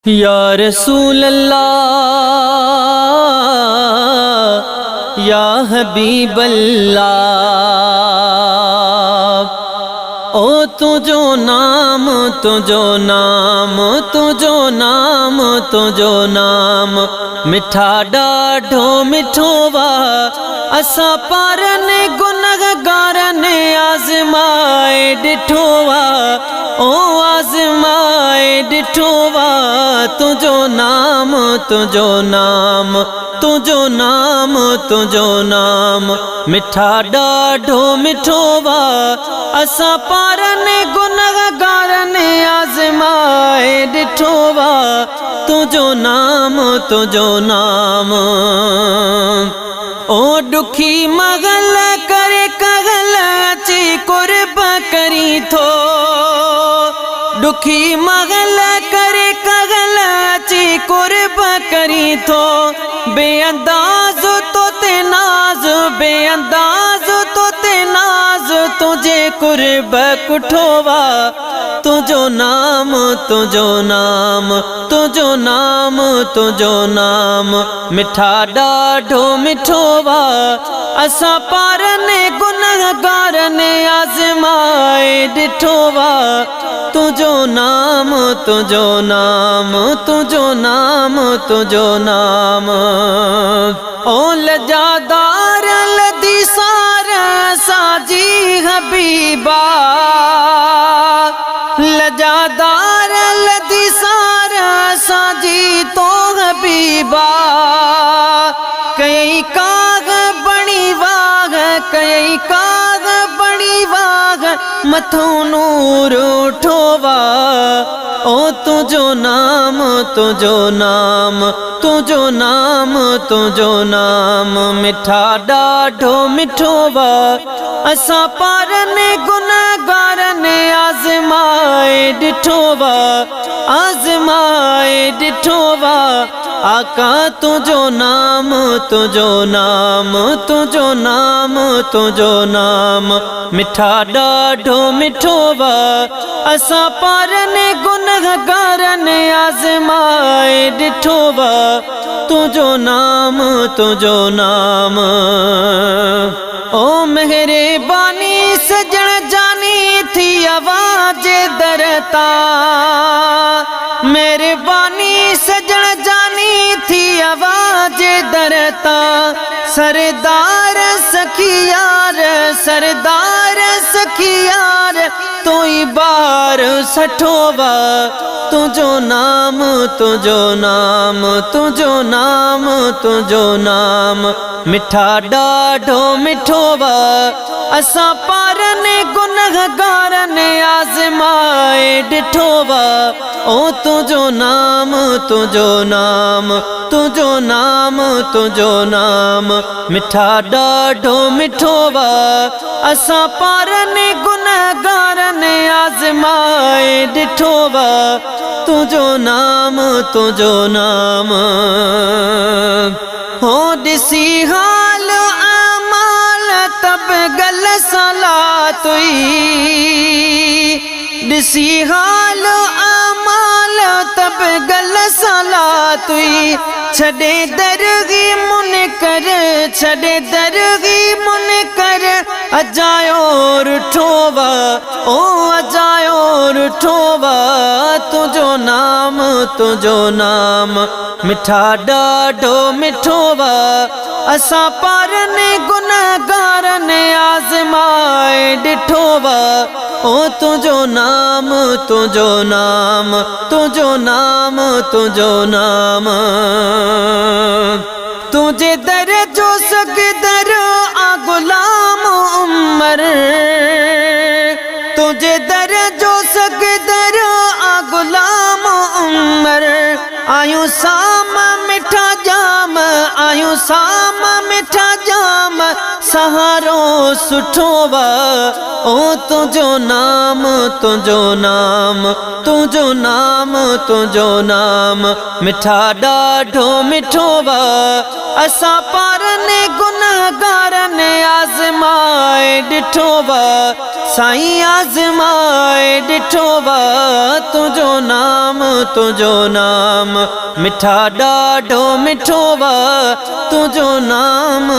या रसूल अल्लाह या हबीब अल्लाह। ओ तुझो नाम तुझो नाम तुझो नाम तुझो नाम मिठा ॾाढो मिठो वा। असां पारने गुनहगारने आज़माए ॾिठो वा। ओ आज़माए ॾिठो वा। तुझो नाम तुझो नाम तुझो नाम तुझो नाम मिठा ॾाढो मिठो वा। असां पारने गुनहगारने आज़माए ॾिठो वा। तुझो नाम तुझो नाम। ओ दुखी मगल करे कगल अची कुर्ब करी थो। दुखी मगल करे कगल अची कुर्ब करी थो। बेअंदाज़ तो ते नाज़ बेअंदाज़ तो ते नाज़ तुझे कुर्ब कुठो वा। तुझो नाम तुझो नाम तुझो नाम तुझो नाम मिठा ॾाढो मिठो वा। असां पारने गुनहगारने आज़माए ॾिठो वा। तुझो नाम तुझो नाम तुझो नाम तुझो नाम। ओ लजादार लदी सार साजी हबीबा। लजादार लदी सार साजी तो हबीबा। कई काग बणी वाग कई काग बणी वाग मथो नूर उठो वा। ओ तुझो नाम तुझो नाम तुझो नाम तुझो नाम मिठा ॾाढो मिठो वा। असां पारने गुनहगारने आज़माए ॾिठो वा। आज़माए ॾिठो वा। आका तुझो नाम तुझो नाम तुझो नाम तुझो नाम मिठा ॾाढो मिठो वा। असां पारने गुनहगारने आज़माए ॾिठो वा। तुझो नाम तुझो नाम। ओ मेहरबानी सजण जानी थी आवाज़ दरता। मेहरबानी सजण जानी थी आवाज़ दरता। सरदार सखियार सरदार सखियार तोई बार सठो वा। तुझो नाम तुझो नाम तुझो नाम तुझो नाम मिठा ॾाढो मिठो वा। असां पारने गुनहगारने आज़माए ॾिठो वा। ओ तुझो नाम तुझो नाम तुझो नाम तुझो नाम मिठा ॾाढो मिठो वा। असां पारने गुनहगारने आज़माए ॾिठो वा। तुझो नाम तुझो नाम। हो ॾिसी हाल अमाल तब गल सलात हुई। ॾिसी हाल अमाल तब गल सलात हुई। छॾे दरगी मुनकर छॾे दरगी मुनकर अजायो रुठो वा। ओ अजायो रुठो वा। तुझो नाम तुझो नाम मिठा ॾाढो मिठो वा। असां पारने गुनहगारने आज़माए ॾिठो वा। ओ तुझो नाम तुझो नाम तुझो नाम तुझो नाम। तुझे दर जो सगदर आ गुलाम उमर। तुझे दर जो सगदर आ गुलाम उमर। आयूं साम मिठा जाम आयूं साम मिठा जाम सहारो सुठो वा। ओ तुझो नाम तुझो नाम तुझो नाम तुझो नाम मिठा ॾाढो मिठो वा। असां पारने गुनह गुनहगार ने आज़माए डिठो वा साईं आज़माए डिठो वा तुझो नाम मिठा ॾाढो मिठो वा तुझो नाम